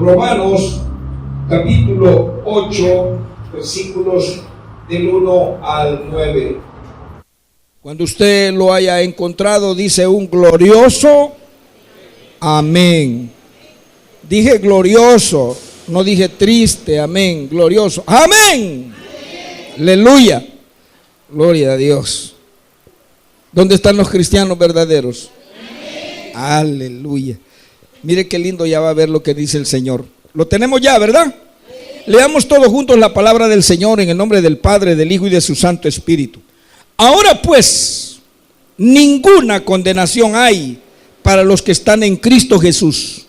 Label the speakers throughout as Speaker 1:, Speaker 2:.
Speaker 1: Romanos capítulo 8, versículos del 1 al 9.
Speaker 2: Cuando usted lo haya encontrado, dice un glorioso amén. Dije glorioso, no dije triste, amén, glorioso, amén. Aleluya, gloria a Dios. ¿Dónde están los cristianos verdaderos? Aleluya. Mire qué lindo, ya va a ver lo que dice el Señor. Lo tenemos ya, ¿verdad? Leamos todos juntos la palabra del Señor en el nombre del Padre, del Hijo y de su Santo Espíritu. Ahora pues, ninguna condenación hay para los que están en Cristo Jesús,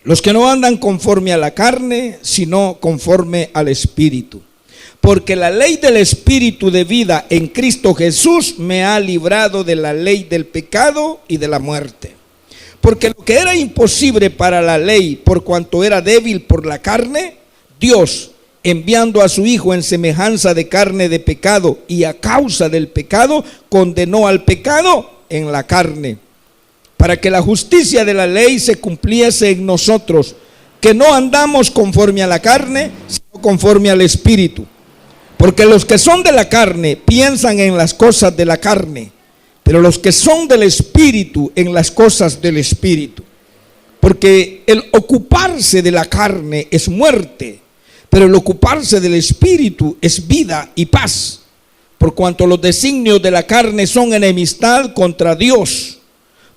Speaker 2: los que no andan conforme a la carne, sino conforme al Espíritu. Porque la ley del Espíritu de vida en Cristo Jesús me ha librado de la ley del pecado y de la muerte. Porque lo que era imposible para la ley, por cuanto era débil por la carne, Dios, enviando a su Hijo en semejanza de carne de pecado y a causa del pecado, condenó al pecado en la carne, para que la justicia de la ley se cumpliese en nosotros, que no andamos conforme a la carne, sino conforme al Espíritu. Porque los que son de la carne piensan en las cosas de la carne, pero los que son del Espíritu en las cosas del Espíritu. Porque el ocuparse de la carne es muerte, pero el ocuparse del Espíritu es vida y paz. Por cuanto los designios de la carne son enemistad contra Dios,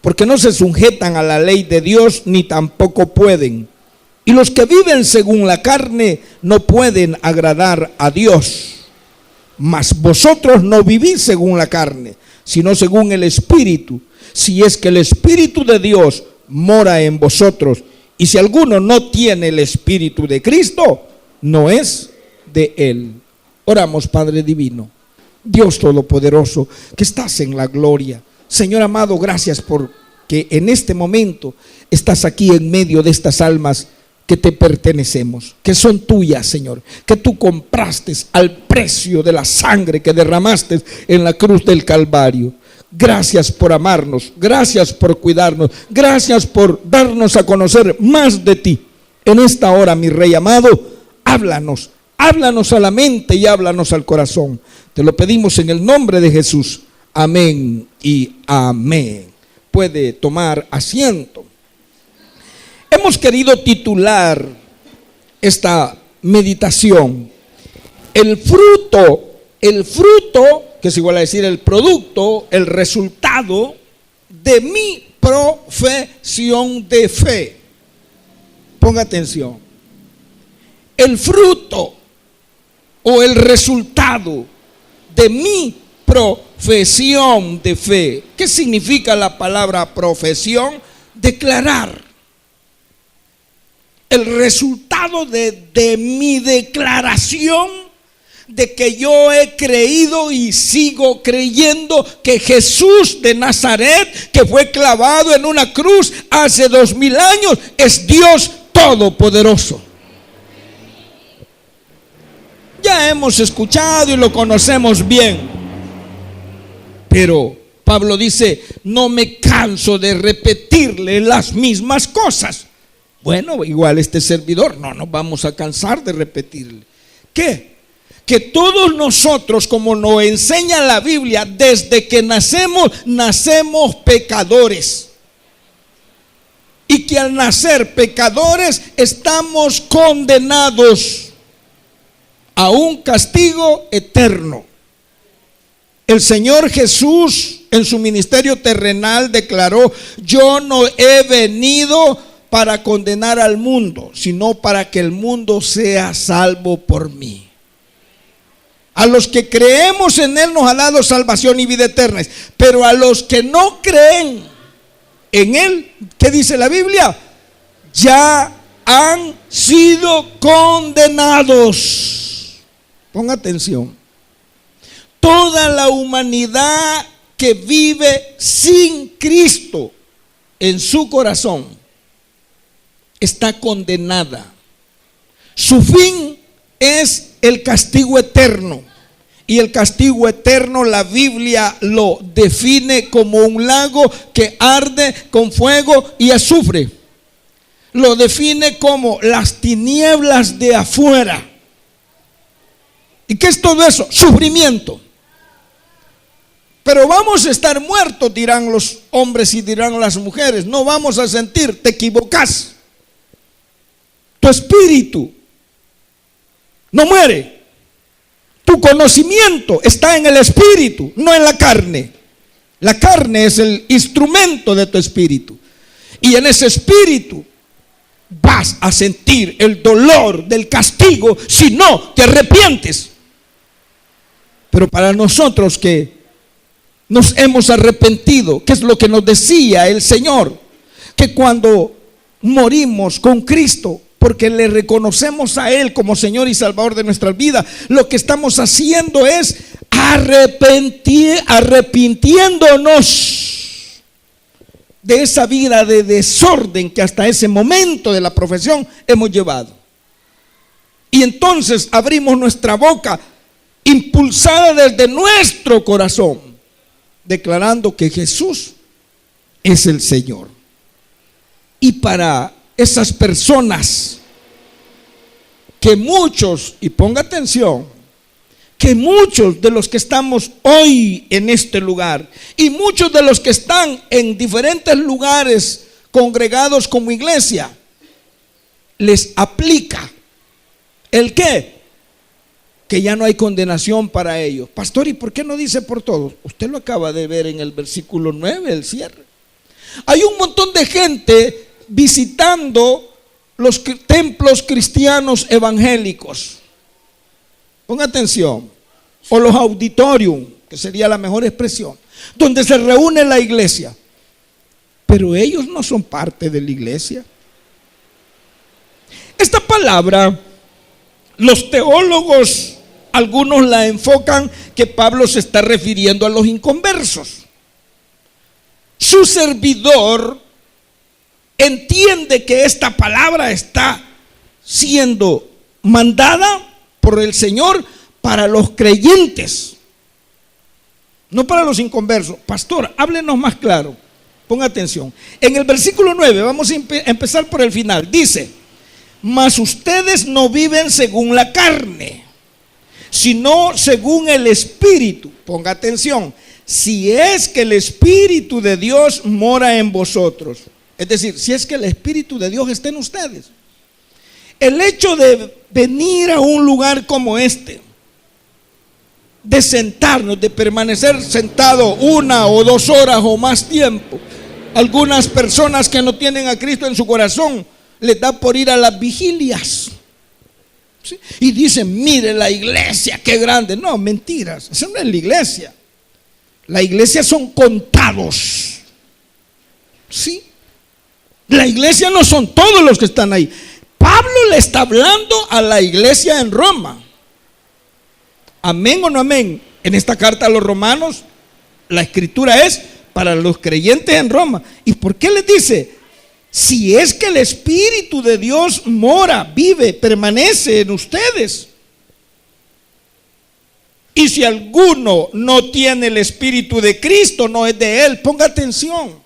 Speaker 2: porque no se sujetan a la ley de Dios, ni tampoco pueden. Y los que viven según la carne no pueden agradar a Dios. Mas vosotros no vivís según la carne, sino según el Espíritu, si es que el Espíritu de Dios mora en vosotros. Y si alguno no tiene el Espíritu de Cristo, no es de él. Oramos, Padre divino, Dios todopoderoso, que estás en la gloria. Señor amado, gracias porque en este momento estás aquí en medio de estas almas que te pertenecemos, que son tuyas, Señor, que tú compraste al precio de la sangre que derramaste en la cruz del Calvario. Gracias por amarnos, gracias por cuidarnos, gracias por darnos a conocer más de ti. En esta hora, mi Rey amado, háblanos a la mente y háblanos al corazón. Te lo pedimos en el nombre de Jesús. Amén y amén. Puede tomar asiento. Hemos querido titular esta meditación, el fruto, que es igual a decir el producto, el resultado de mi profesión de fe. Ponga atención. El fruto o el resultado de mi profesión de fe. ¿Qué significa la palabra profesión? Declarar. El resultado de mi declaración de que yo he creído y sigo creyendo que Jesús de Nazaret, que fue clavado en una cruz hace 2000 años, es Dios todopoderoso. Ya hemos escuchado y lo conocemos bien, pero Pablo dice, no me canso de repetirle las mismas cosas. Bueno, igual este servidor, no nos vamos a cansar de repetirle. ¿Qué? Que todos nosotros, como nos enseña la Biblia, desde que nacemos pecadores. Y que al nacer pecadores estamos condenados a un castigo eterno. El Señor Jesús en su ministerio terrenal declaró, yo no he venido para condenar al mundo, sino para que el mundo sea salvo por mí. A los que creemos en Él nos ha dado salvación y vida eterna, pero a los que no creen en Él, ¿qué dice la Biblia? Ya han sido condenados. Ponga atención. Toda la humanidad que vive sin Cristo en su corazón está condenada. Su fin es el castigo eterno. Y el castigo eterno la Biblia lo define como un lago que arde con fuego y azufre. lo define como las tinieblas de afuera. ¿Y qué es todo eso? Sufrimiento. Pero vamos a estar muertos, dirán los hombres y dirán las mujeres. No vamos a sentir, te equivocas. Tu espíritu no muere. Tu conocimiento está en el espíritu, no en la carne. La carne es el instrumento de tu espíritu. Y en ese espíritu vas a sentir el dolor del castigo si no te arrepientes. Pero para nosotros que nos hemos arrepentido, ¿qué es lo que nos decía el Señor? Que cuando morimos con Cristo, porque le reconocemos a Él como Señor y Salvador de nuestras vidas, lo que estamos haciendo es arrepintiéndonos de esa vida de desorden que hasta ese momento de la profesión hemos llevado. Y entonces abrimos nuestra boca, impulsada desde nuestro corazón, declarando que Jesús es el Señor. Y para esas personas que muchos, y ponga atención, que muchos de los que estamos hoy en este lugar y muchos de los que están en diferentes lugares congregados como iglesia, les aplica ¿el qué? Que ya no hay condenación para ellos. Pastor, ¿y por qué no dice por todos? Usted lo acaba de ver en el versículo 9, el cierre. Hay un montón de gente visitando los templos cristianos evangélicos. Ponga atención. O los auditorium, que sería la mejor expresión, donde se reúne la iglesia. Pero ellos no son parte de la iglesia. Esta palabra, los teólogos, algunos la enfocan que Pablo se está refiriendo a los inconversos. Su servidor entiende que esta palabra está siendo mandada por el Señor para los creyentes, no para los inconversos. Pastor, háblenos más claro, ponga atención. En el versículo 9, vamos a empezar por el final, dice: mas ustedes no viven según la carne, sino según el Espíritu. Ponga atención, si es que el Espíritu de Dios mora en vosotros. Es decir, si es que el Espíritu de Dios está en ustedes. El hecho de venir a un lugar como este, de sentarnos, de permanecer sentado 1 o 2 horas o más tiempo. Algunas personas que no tienen a Cristo en su corazón les da por ir a las vigilias, ¿sí? Y dicen: mire la iglesia, qué grande. No, mentiras, esa no es la iglesia. La iglesia son contados, ¿sí? La iglesia no son todos los que están ahí. Pablo le está hablando a la iglesia en Roma. ¿Amén o no amén? En esta carta a los romanos, la escritura es para los creyentes en Roma. ¿Y por qué les dice? Si es que el Espíritu de Dios mora, vive, permanece en ustedes. Y si alguno no tiene el Espíritu de Cristo, no es de él. Ponga atención,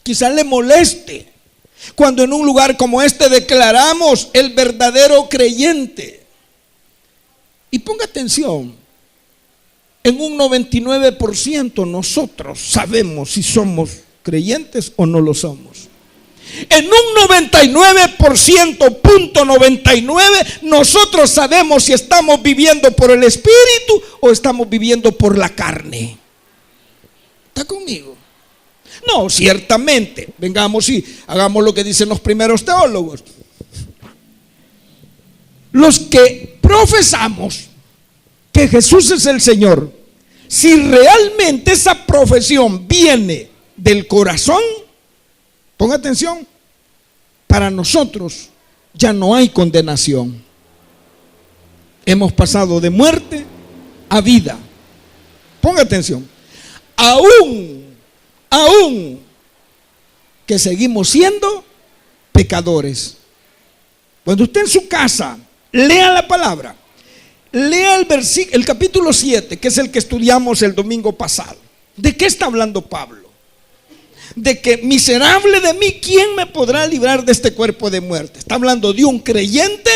Speaker 2: quizás le moleste cuando en un lugar como este declaramos el verdadero creyente. Y ponga atención, en un 99% nosotros sabemos si somos creyentes o no lo somos. En un 99.99 nosotros sabemos si estamos viviendo por el Espíritu o estamos viviendo por la carne. ¿Está conmigo? No, ciertamente. Vengamos y hagamos lo que dicen los primeros teólogos. Los que profesamos que Jesús es el Señor, si realmente esa profesión viene del corazón, ponga atención, para nosotros ya no hay condenación. Hemos pasado de muerte a vida. Ponga atención. Aún que seguimos siendo pecadores. Cuando usted en su casa lea la palabra, lea el capítulo 7, que es el que estudiamos el domingo pasado. ¿De qué está hablando Pablo? de que miserable de mí, ¿quién me podrá librar de este cuerpo de muerte? Está hablando de un creyente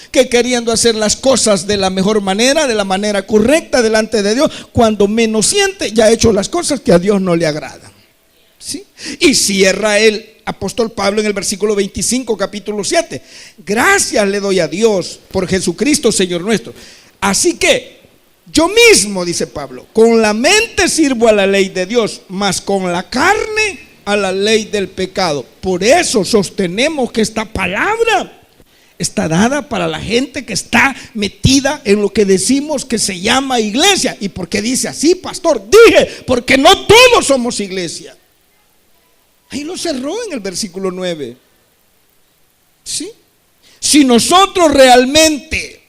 Speaker 2: que queriendo hacer las cosas de la mejor manera, de la manera correcta delante de Dios, cuando menos siente, ya ha hecho las cosas que a Dios no le agradan. ¿Sí? Y cierra el apóstol Pablo en el versículo 25, capítulo 7. Gracias le doy a Dios por Jesucristo, Señor nuestro. Así que yo mismo, dice Pablo, con la mente sirvo a la ley de Dios, mas con la carne a la ley del pecado. Por eso sostenemos que esta palabra está dada para la gente que está metida en lo que decimos que se llama iglesia. ¿Y por qué dice así, pastor? Dije, porque no todos somos iglesia. Ahí lo cerró en el versículo 9. ¿Sí? Si nosotros realmente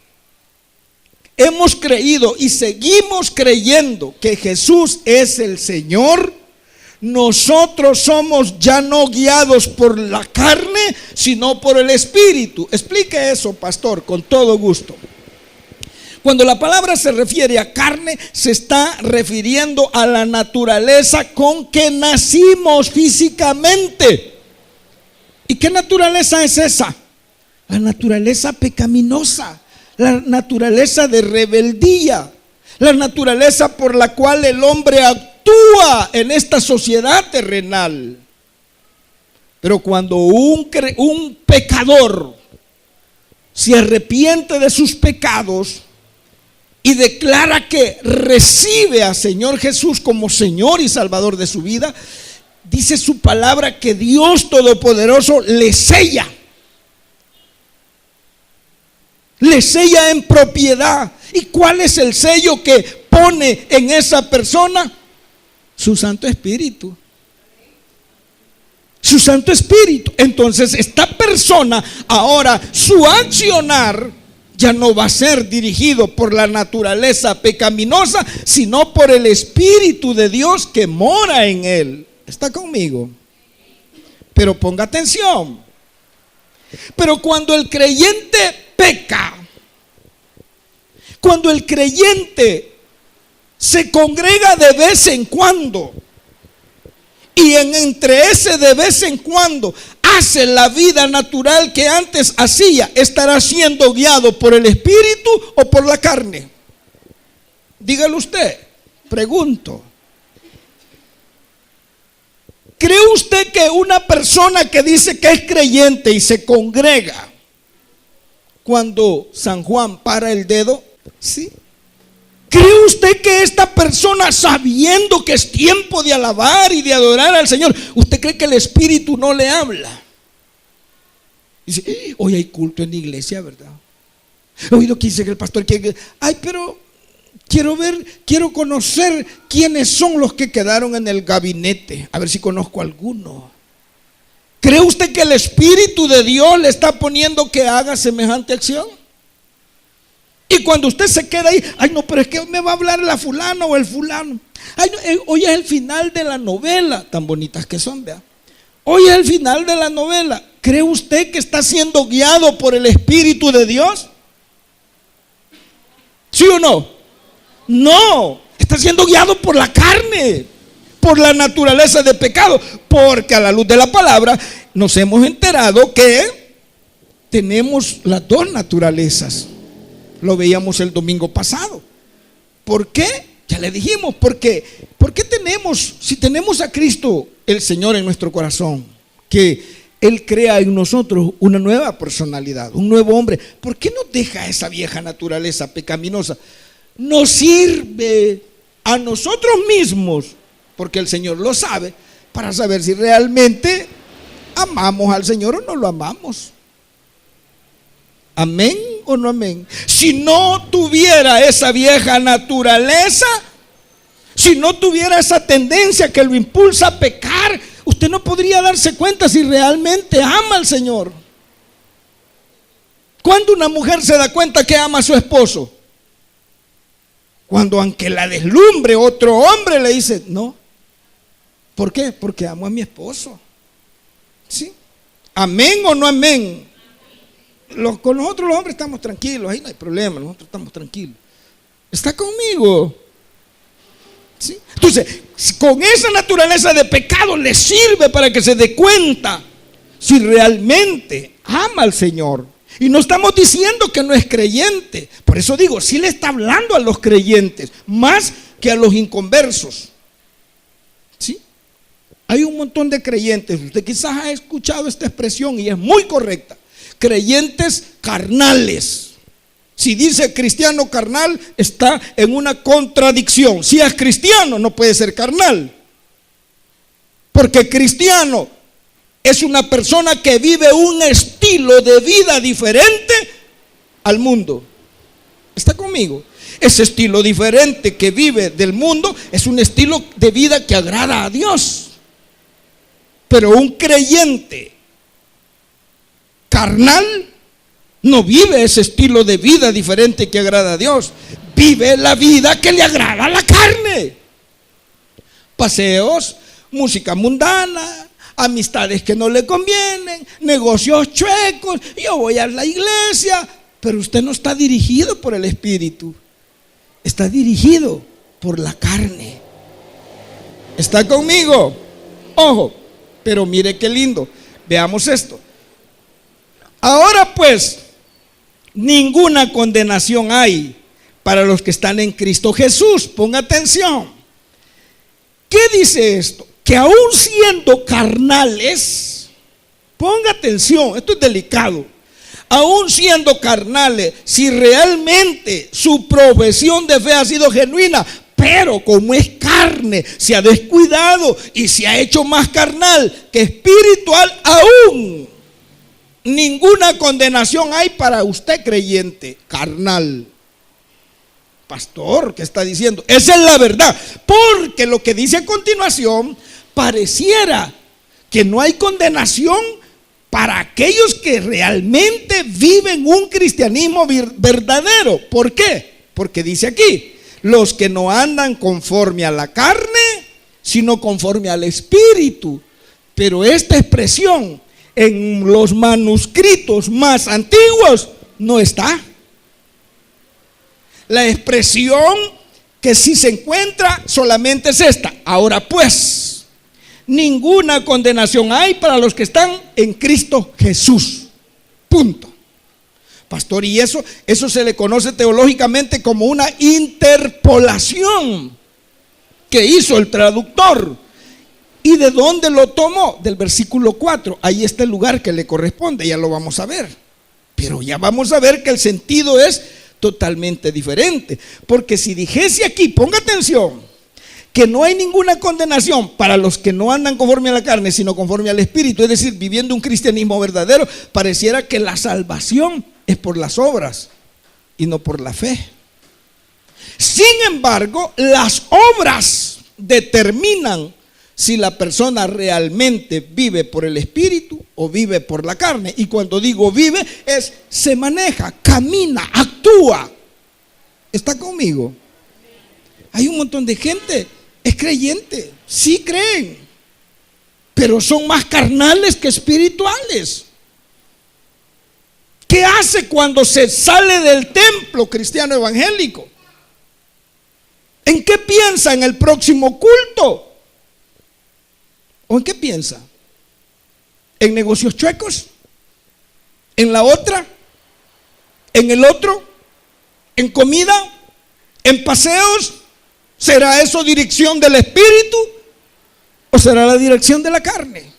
Speaker 2: hemos creído y seguimos creyendo que Jesús es el Señor, nosotros somos ya no guiados por la carne, sino por el Espíritu. Explique eso, pastor, con todo gusto. Cuando la palabra se refiere a carne, se está refiriendo a la naturaleza con que nacimos físicamente. ¿Y qué naturaleza es esa? La naturaleza pecaminosa, la naturaleza de rebeldía, la naturaleza por la cual el hombre actúa en esta sociedad terrenal. Pero cuando un pecador se arrepiente de sus pecados y declara que recibe a Señor Jesús como Señor y Salvador de su vida, dice su palabra que Dios Todopoderoso le sella en propiedad. ¿Y cuál es el sello que pone en esa persona? Su Santo Espíritu. Su Santo Espíritu. Entonces esta persona ahora, su accionar ya no va a ser dirigido por la naturaleza pecaminosa, sino por el Espíritu de Dios que mora en él. ¿Está conmigo? Pero ponga atención. Pero cuando el creyente peca, cuando el creyente se congrega de vez en cuando, y entre ese de vez en cuando hace la vida natural que antes hacía, ¿estará siendo guiado por el Espíritu o por la carne? Dígalo usted, pregunto. ¿Cree usted que una persona que dice que es creyente y se congrega cuando San Juan para el dedo, sí? ¿Cree usted que esta persona, sabiendo que es tiempo de alabar y de adorar al Señor, usted cree que el Espíritu no le habla? Dice, hoy hay culto en la iglesia, ¿verdad? He oído que dice que el pastor quiere, pero quiero conocer quiénes son los que quedaron en el gabinete, a ver si conozco a alguno. ¿Cree usted que el Espíritu de Dios le está poniendo que haga semejante acción? Y cuando usted se queda ahí, no, pero es que me va a hablar la fulana o el fulano. No, hoy es el final de la novela, tan bonitas que son, ¿verdad? Hoy es el final de la novela. ¿Cree usted que está siendo guiado por el Espíritu de Dios? ¿Sí o no? No, está siendo guiado por la carne, por la naturaleza de pecado, porque a la luz de la palabra nos hemos enterado que tenemos las dos naturalezas. Lo veíamos el domingo pasado. ¿Por qué? Ya le dijimos, ¿por qué tenemos, si tenemos a Cristo el Señor en nuestro corazón, que Él crea en nosotros una nueva personalidad, un nuevo hombre, ¿por qué nos deja esa vieja naturaleza pecaminosa? Nos sirve a nosotros mismos, porque el Señor lo sabe, para saber si realmente amamos al Señor o no lo amamos. ¿Amén o no amén? Si no tuviera esa vieja naturaleza, si no tuviera esa tendencia que lo impulsa a pecar, usted no podría darse cuenta si realmente ama al Señor. ¿Cuándo una mujer se da cuenta que ama a su esposo? Cuando aunque la deslumbre otro hombre le dice, no. ¿Por qué? Porque amo a mi esposo. ¿Sí? ¿Amén o no amén? Con nosotros los hombres estamos tranquilos, ahí no hay problema, nosotros estamos tranquilos. ¿Está conmigo? ¿Sí? Entonces, con esa naturaleza de pecado le sirve para que se dé cuenta si realmente ama al Señor. Y no estamos diciendo que no es creyente. Por eso digo, sí le está hablando a los creyentes, más que a los inconversos. ¿Sí? Hay un montón de creyentes. Usted quizás ha escuchado esta expresión y es muy correcta. Creyentes carnales. Si dice cristiano carnal, está en una contradicción. Si es cristiano, no puede ser carnal. Porque cristiano es una persona que vive un estilo de vida diferente al mundo. ¿Está conmigo? Ese estilo diferente que vive del mundo es un estilo de vida que agrada a Dios. Pero un creyente carnal no vive ese estilo de vida diferente que agrada a Dios. Vive la vida que le agrada a la carne. Paseos, música mundana, amistades que no le convienen, negocios chuecos. Yo voy a la iglesia, pero usted no está dirigido por el Espíritu. Está dirigido por la carne. ¿Está conmigo? Ojo, pero mire qué lindo. Veamos esto. Ahora pues, ninguna condenación hay para los que están en Cristo Jesús. Ponga atención. ¿Qué dice esto? Que aún siendo carnales, ponga atención, esto es delicado. Aún siendo carnales, si realmente su profesión de fe ha sido genuina, pero como es carne, se ha descuidado y se ha hecho más carnal que espiritual, aún ninguna condenación hay para usted creyente carnal. Pastor, ¿qué está diciendo? Esa es la verdad, porque lo que dice a continuación pareciera que no hay condenación para aquellos que realmente viven un cristianismo verdadero. ¿Por qué? Porque dice aquí, los que no andan conforme a la carne, sino conforme al Espíritu. Pero esta expresión en los manuscritos más antiguos no está. La expresión que sí se encuentra solamente es esta. Ahora pues, ninguna condenación hay para los que están en Cristo Jesús. Punto. Pastor, y eso se le conoce teológicamente como una interpolación que hizo el traductor. ¿Y de dónde lo tomó? Del versículo 4. Ahí está el lugar que le corresponde, ya lo vamos a ver. Pero ya vamos a ver que el sentido es totalmente diferente. Porque si dijese aquí, ponga atención, que no hay ninguna condenación para los que no andan conforme a la carne, sino conforme al Espíritu, es decir, viviendo un cristianismo verdadero, pareciera que la salvación es por las obras y no por la fe. Sin embargo, las obras determinan si la persona realmente vive por el Espíritu o vive por la carne. Y cuando digo vive, se maneja, camina, actúa. ¿Está conmigo? Hay un montón de gente, es creyente, sí creen, pero son más carnales que espirituales. ¿Qué hace cuando se sale del templo cristiano evangélico? ¿En qué piensa? ¿En el próximo culto? ¿O en qué piensa? ¿En negocios chuecos? ¿En la otra? ¿En el otro? ¿En comida? ¿En paseos? ¿Será eso dirección del Espíritu o será la dirección de la carne?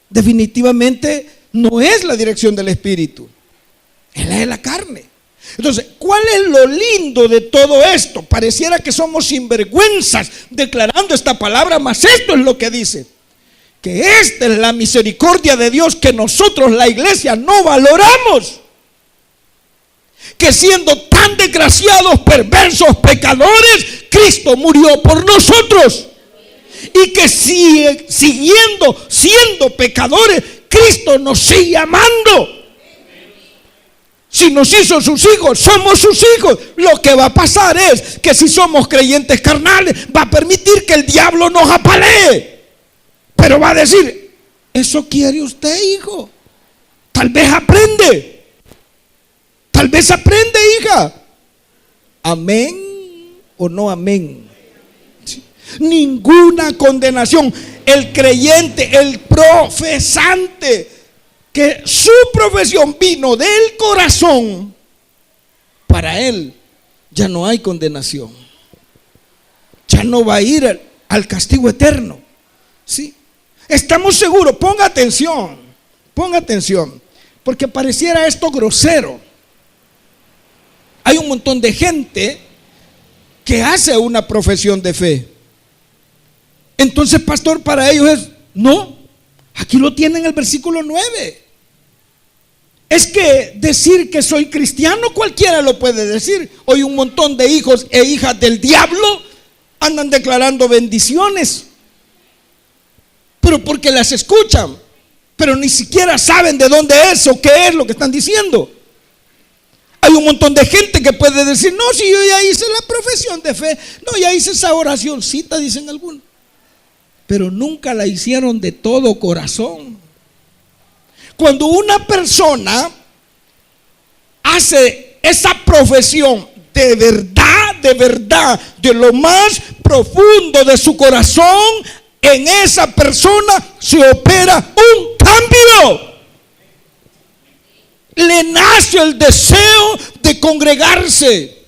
Speaker 2: Definitivamente no es la dirección del Espíritu, es la de la carne. Entonces, ¿cuál es lo lindo de todo esto? Pareciera que somos sinvergüenzas declarando esta palabra, mas esto es lo que dice: que esta es la misericordia de Dios que nosotros, la iglesia, no valoramos. Que siendo tan desgraciados, perversos, pecadores, Cristo murió por nosotros. Y que siguiendo siendo pecadores, Cristo nos sigue amando. Si nos hizo sus hijos, somos sus hijos. Lo que va a pasar es que si somos creyentes carnales, va a permitir que el diablo nos apalee. Pero va a decir: ¿eso quiere usted, hijo? Tal vez aprende. Tal vez aprende, hija. Amén o no amén. Ninguna condenación. El creyente, el profesante, que su profesión vino del corazón, para él ya no hay condenación. Ya no va a ir al castigo eterno. ¿Sí? Estamos seguros, ponga atención, porque pareciera esto grosero. Hay un montón de gente que hace una profesión de fe. Entonces, pastor, para ellos es, no, aquí lo tienen en el versículo 9. Es que decir que soy cristiano cualquiera lo puede decir. Hoy un montón de hijos e hijas del diablo andan declarando bendiciones, pero porque las escuchan, pero ni siquiera saben de dónde es o qué es lo que están diciendo. Hay un montón de gente que puede decir, no, si yo ya hice la profesión de fe, no, ya hice esa oracióncita, dicen algunos, pero nunca la hicieron de todo corazón. Cuando una persona hace esa profesión de verdad, de lo más profundo de su corazón, en esa persona se opera un cambio. Le nace el deseo de congregarse.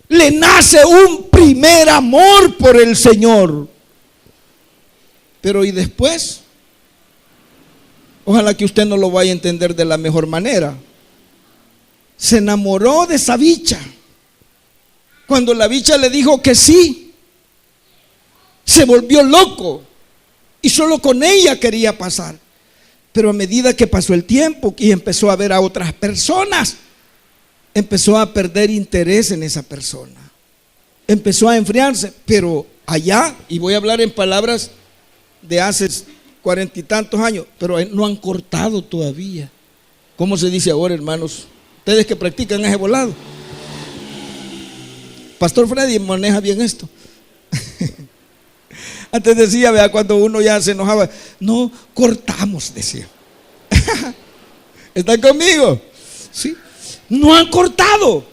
Speaker 2: Le nace un primer amor por el Señor. Pero ¿y después? Ojalá que usted no lo vaya a entender de la mejor manera. Se enamoró de esa bicha. Cuando la bicha le dijo que sí, se volvió loco y solo con ella quería pasar. Pero a medida que pasó el tiempo y empezó a ver a otras personas, empezó a perder interés en esa persona. Empezó a enfriarse, pero allá, y voy a hablar en palabras de hace 40 y tantos años, pero no han cortado todavía. ¿Cómo se dice ahora, hermanos? Ustedes que practican ese volado. Pastor Freddy maneja bien esto. Antes decía, vea, cuando uno ya se enojaba, no, cortamos, decía. ¿Están conmigo? Sí. No han cortado.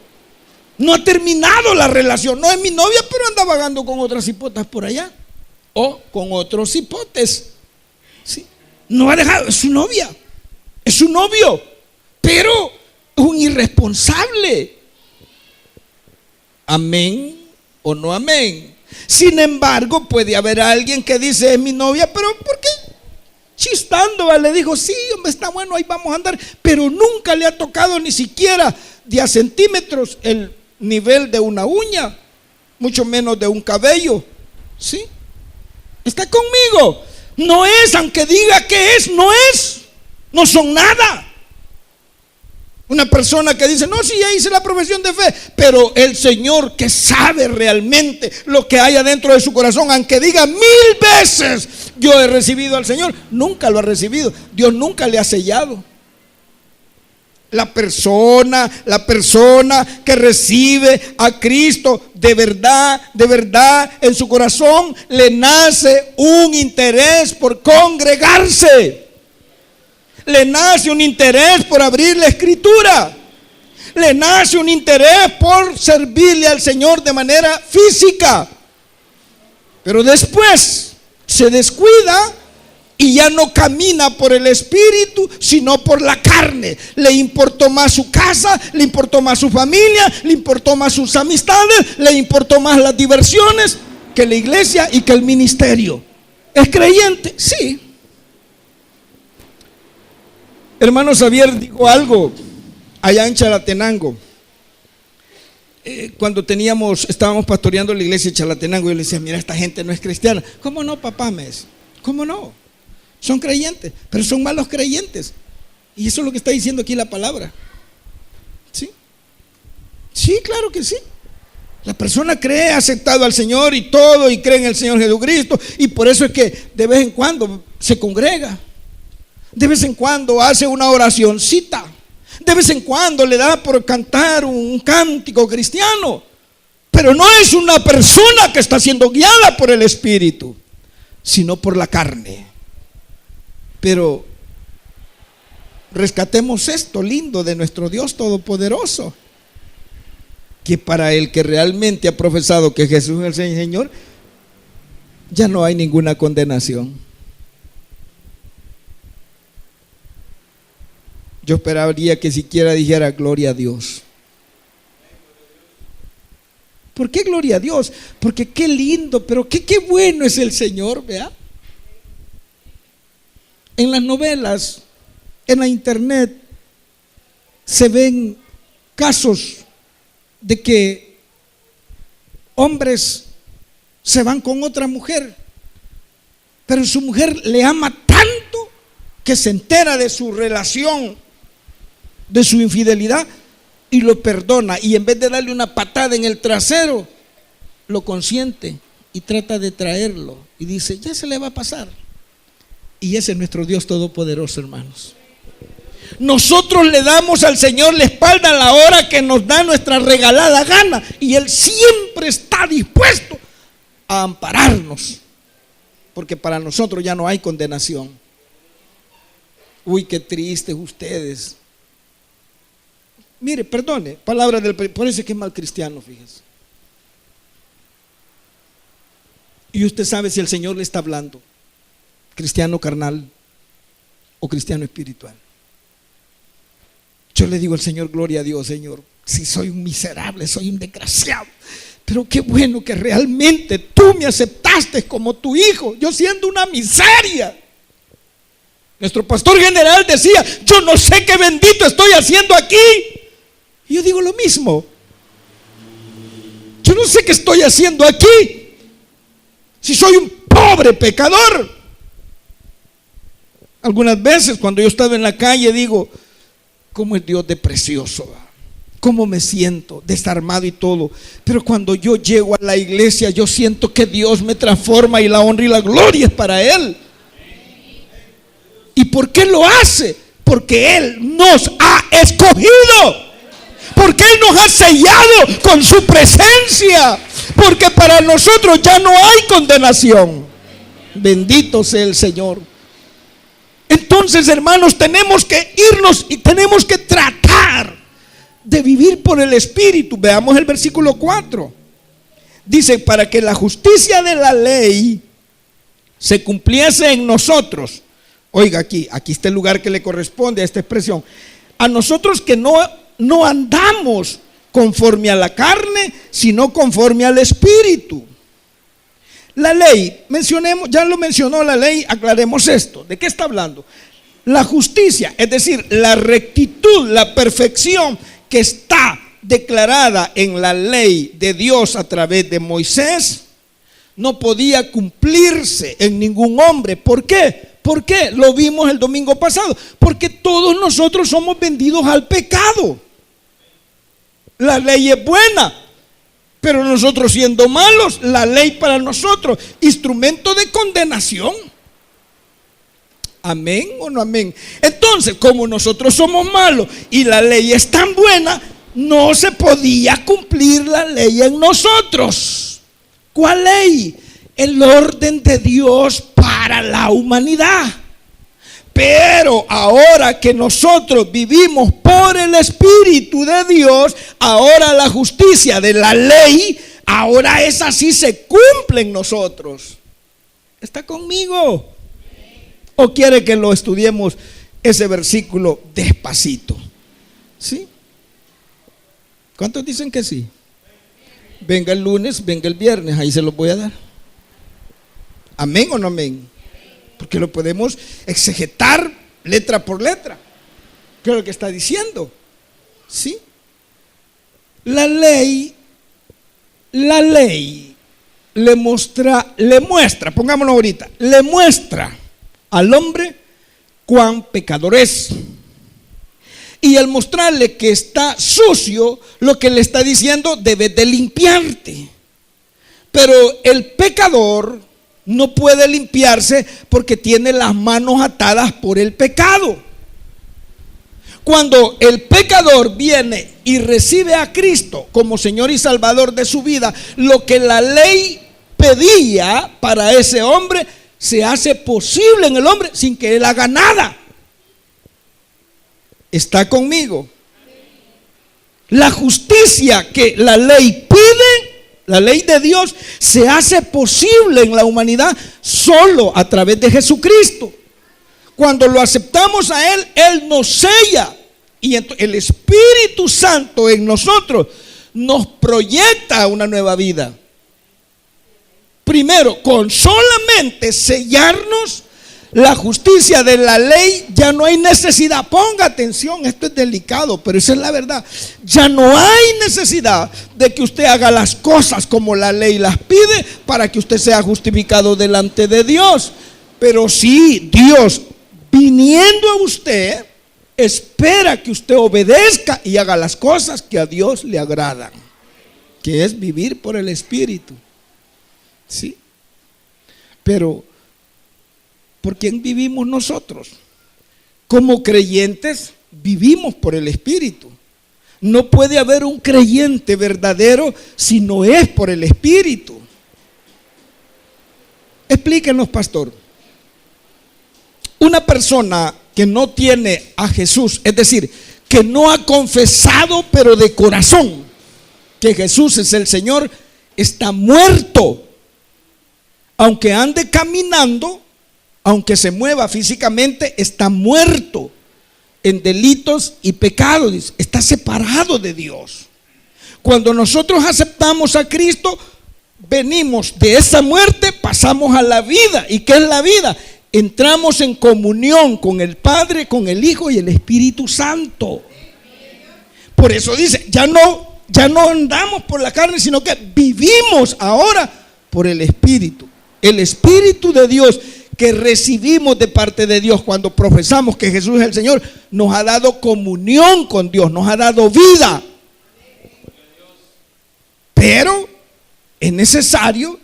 Speaker 2: No ha terminado la relación. No es mi novia, pero anda vagando con otras hipotas por allá. O con otros hipotes. ¿Sí? No ha dejado, es su novia. Es su novio. Pero es un irresponsable. Amén o no amén. Sin embargo, puede haber alguien que dice, es mi novia, pero ¿por qué? Chistando, le dijo, sí, hombre, está bueno, ahí vamos a andar, pero nunca le ha tocado ni siquiera de a centímetros el nivel de una uña, mucho menos de un cabello. ¿Sí? ¿Está conmigo? No es, aunque diga que es, no es, no son nada. Una persona que dice, no, sí, ya hice la profesión de fe, pero el Señor que sabe realmente lo que hay adentro de su corazón, aunque diga 1000 veces, yo he recibido al Señor, nunca lo ha recibido. Dios nunca le ha sellado. La persona que recibe a Cristo de verdad, en su corazón le nace un interés por congregarse. Le nace un interés por abrir la Escritura. Le nace un interés por servirle al Señor de manera física. Pero después se descuida y ya no camina por el Espíritu, sino por la carne. Le importó más su casa, le importó más su familia, le importó más sus amistades, le importó más las diversiones que la iglesia y que el ministerio. ¿Es creyente? Sí. Hermano Xavier dijo algo allá en Chalatenango. Cuando estábamos pastoreando la iglesia de Chalatenango, yo le decía, mira, esta gente no es cristiana. ¿Cómo no, papá? Me dice, ¿cómo no? Son creyentes, pero son malos creyentes. Y eso es lo que está diciendo aquí la palabra. ¿Sí? Sí, claro que sí. La persona cree, ha aceptado al Señor y todo, y cree en el Señor Jesucristo, y por eso es que de vez en cuando se congrega. De vez en cuando hace una oracióncita. De vez en cuando le da por cantar un cántico cristiano. Pero no es una persona que está siendo guiada por el Espíritu, sino por la carne. Pero rescatemos esto lindo de nuestro Dios Todopoderoso, que para el que realmente ha profesado que Jesús es el Señor, ya no hay ninguna condenación. Yo esperaría que siquiera dijera gloria a Dios. ¿Por qué gloria a Dios? Porque qué lindo, pero qué bueno es el Señor, ¿vea? En las novelas, en la internet, se ven casos de que hombres se van con otra mujer, pero su mujer le ama tanto que se entera de su relación, de su infidelidad, y lo perdona, y en vez de darle una patada en el trasero, lo consiente y trata de traerlo y dice, ya se le va a pasar. Y ese es nuestro Dios todopoderoso, hermanos. Nosotros le damos al Señor la espalda a la hora que nos da nuestra regalada gana, y Él siempre está dispuesto a ampararnos, porque para nosotros ya no hay condenación. Uy, qué tristes ustedes. Mire, perdone, palabra del, por eso es que es mal cristiano, fíjese. Y usted sabe si el Señor le está hablando, cristiano carnal o cristiano espiritual. Yo le digo al Señor, gloria a Dios, Señor, si soy un miserable, soy un desgraciado, pero qué bueno que realmente tú me aceptaste como tu hijo, yo siendo una miseria. Nuestro pastor general decía, yo no sé qué bendito estoy haciendo aquí. Y yo digo lo mismo. Yo no sé qué estoy haciendo aquí, si soy un pobre pecador. Algunas veces cuando yo estaba en la calle digo, ¿cómo es Dios de precioso? ¿Cómo me siento desarmado y todo? Pero cuando yo llego a la iglesia, yo siento que Dios me transforma y la honra y la gloria es para Él. ¿Y por qué lo hace? Porque Él nos ha escogido. Porque Él nos ha sellado con su presencia. Porque para nosotros ya no hay condenación. Bendito sea el Señor. Entonces, hermanos, tenemos que irnos y tenemos que tratar de vivir por el Espíritu. Veamos el versículo 4. Dice, para que la justicia de la ley se cumpliese en nosotros. Oiga, aquí está el lugar que le corresponde a esta expresión. A nosotros que no andamos conforme a la carne, sino conforme al Espíritu. La ley, ya lo mencionó la ley, aclaremos esto. ¿De qué está hablando? La justicia, es decir, la rectitud, la perfección que está declarada en la ley de Dios a través de Moisés, no podía cumplirse en ningún hombre. ¿Por qué? ¿Por qué? Lo vimos el domingo pasado. Porque todos nosotros somos vendidos al pecado. La ley es buena, pero nosotros siendo malos, la ley para nosotros, instrumento de condenación. ¿Amén o no amén? Entonces, como nosotros somos malos y la ley es tan buena, no se podía cumplir la ley en nosotros. ¿Cuál ley? El orden de Dios para la humanidad. Pero ahora que nosotros vivimos por el Espíritu de Dios, ahora la justicia de la ley, ahora esa sí se cumple en nosotros. ¿Está conmigo? ¿O quiere que lo estudiemos ese versículo despacito? ¿Sí? ¿Cuántos dicen que sí? Venga el lunes, venga el viernes, ahí se los voy a dar. ¿Amén o no amén? Porque lo podemos exegetar letra por letra. ¿Qué es lo que está diciendo? ¿Sí? La ley le muestra, pongámoslo ahorita, le muestra al hombre cuán pecador es. Y al mostrarle que está sucio, lo que le está diciendo, debes de limpiarte. Pero el pecador no puede limpiarse porque tiene las manos atadas por el pecado. Cuando el pecador viene y recibe a Cristo como Señor y Salvador de su vida, lo que la ley pedía para ese hombre se hace posible en el hombre sin que él haga nada. ¿Está conmigo? La justicia que la ley pide, La ley de Dios se hace posible en la humanidad solo a través de Jesucristo. Cuando lo aceptamos a Él, Él nos sella. Y el Espíritu Santo en nosotros nos proyecta una nueva vida. Primero, con solamente sellarnos la justicia de la ley, ya no hay necesidad. Ponga atención, esto es delicado, pero esa es la verdad. Ya no hay necesidad de que usted haga las cosas como la ley las pide para que usted sea justificado delante de Dios. Pero sí, Dios, viniendo a usted, espera que usted obedezca y haga las cosas que a Dios le agradan, que es vivir por el Espíritu. Sí. Pero ¿por quién vivimos nosotros? Como creyentes vivimos por el Espíritu. No puede haber un creyente verdadero si no es por el Espíritu. Explíquenos, pastor. Una persona que no tiene a Jesús, es decir, que no ha confesado pero de corazón que Jesús es el Señor, está muerto. Aunque ande caminando, aunque se mueva físicamente, está muerto en delitos y pecados, dice, está separado de Dios. Cuando nosotros aceptamos a Cristo, venimos de esa muerte, pasamos a la vida. ¿Y qué es la vida? Entramos en comunión con el Padre, con el Hijo y el Espíritu Santo. Por eso dice, ya no andamos por la carne, sino que vivimos ahora por el Espíritu. El Espíritu de Dios que recibimos de parte de Dios cuando profesamos que Jesús es el Señor, nos ha dado comunión con Dios, nos ha dado vida. Pero es necesario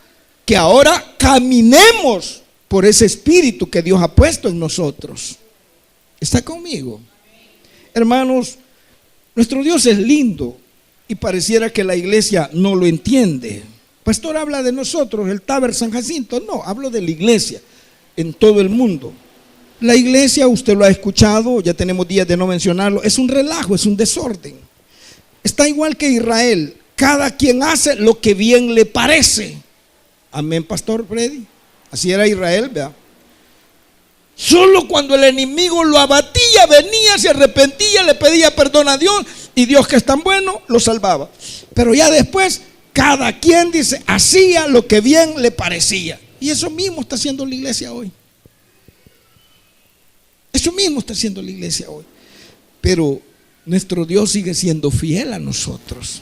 Speaker 2: que ahora caminemos por ese Espíritu que Dios ha puesto en nosotros. ¿Está conmigo? Hermanos, nuestro Dios es lindo y pareciera que la iglesia no lo entiende. Pastor habla de nosotros, el Taber San Jacinto. No, hablo de la iglesia en todo el mundo. La iglesia, usted lo ha escuchado, ya tenemos días de no mencionarlo, es un relajo, es un desorden. Está igual que Israel, cada quien hace lo que bien le parece. Amén, pastor Freddy. Así era Israel, ¿verdad? Solo cuando el enemigo lo abatía, venía, se arrepentía, le pedía perdón a Dios, y Dios, que es tan bueno, lo salvaba. Pero ya después, cada quien, dice, hacía lo que bien le parecía. Y eso mismo está haciendo la iglesia hoy. Eso mismo está haciendo la iglesia hoy. Pero nuestro Dios sigue siendo fiel a nosotros.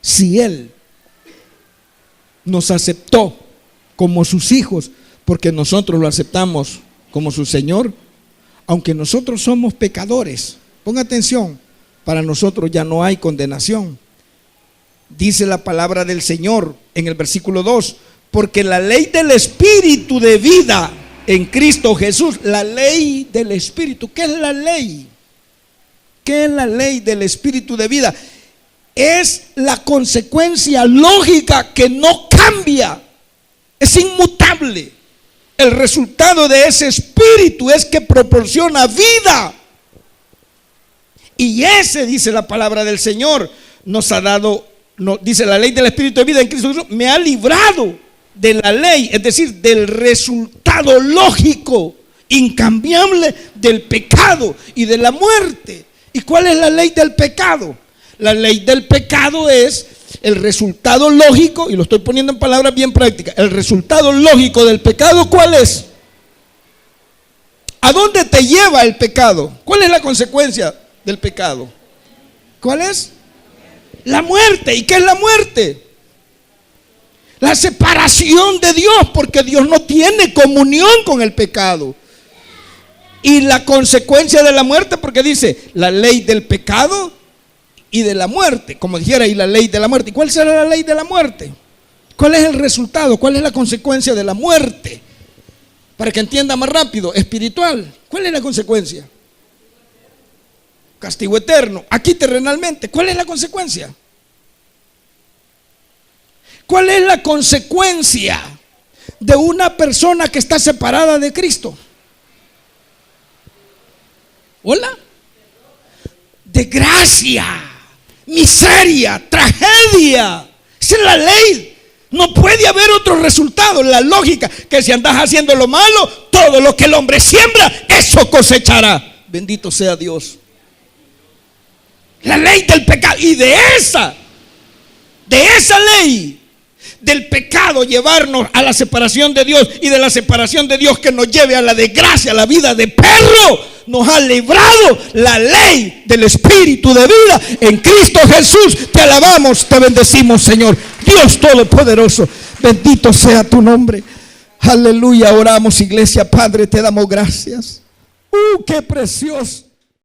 Speaker 2: Si Él nos aceptó como sus hijos, porque nosotros lo aceptamos como su Señor, aunque nosotros somos pecadores, ponga atención, para nosotros ya no hay condenación. Dice la palabra del Señor en el versículo 2, porque la ley del Espíritu de vida en Cristo Jesús, la ley del Espíritu. ¿Qué es la ley? ¿Qué es la ley del Espíritu de vida? Es la consecuencia lógica que no cambia, es inmutable. El resultado de ese Espíritu es que proporciona vida. Y ese, dice la palabra del Señor, nos ha dado, dice la ley del Espíritu de vida en Cristo Jesús, me ha librado de la ley, es decir, del resultado lógico, incambiable del pecado y de la muerte. ¿Y cuál es la ley del pecado? La ley del pecado es el resultado lógico, y lo estoy poniendo en palabras bien prácticas. El resultado lógico del pecado, ¿cuál es? ¿A dónde te lleva el pecado? ¿Cuál es la consecuencia del pecado? ¿Cuál es? La muerte. ¿Y qué es la muerte? La separación de Dios, porque Dios no tiene comunión con el pecado. Y la consecuencia de la muerte, porque dice la ley del pecado y de la muerte, como dijera, y la ley de la muerte. ¿Y cuál será la ley de la muerte? ¿Cuál es el resultado? ¿Cuál es la consecuencia de la muerte? Para que entienda más rápido, espiritual. ¿Cuál es la consecuencia? Castigo eterno. Aquí terrenalmente, ¿cuál es la consecuencia? ¿Cuál es la consecuencia de una persona que está separada de Cristo? ¿Hola? Desgracia, miseria, tragedia, Esa es la ley. No puede haber otro resultado. La lógica que si andas haciendo lo malo, todo lo que el hombre siembra, eso cosechará. Bendito sea Dios. La ley del pecado. Y de esa ley del pecado llevarnos a la separación de Dios, y de la separación de Dios que nos lleve a la desgracia, a la vida de perro, nos ha librado la ley del Espíritu de vida en Cristo Jesús. Te alabamos, te bendecimos, Señor Dios Todopoderoso. Bendito sea tu nombre. Aleluya. Oramos, iglesia. Padre, te damos gracias. Qué precioso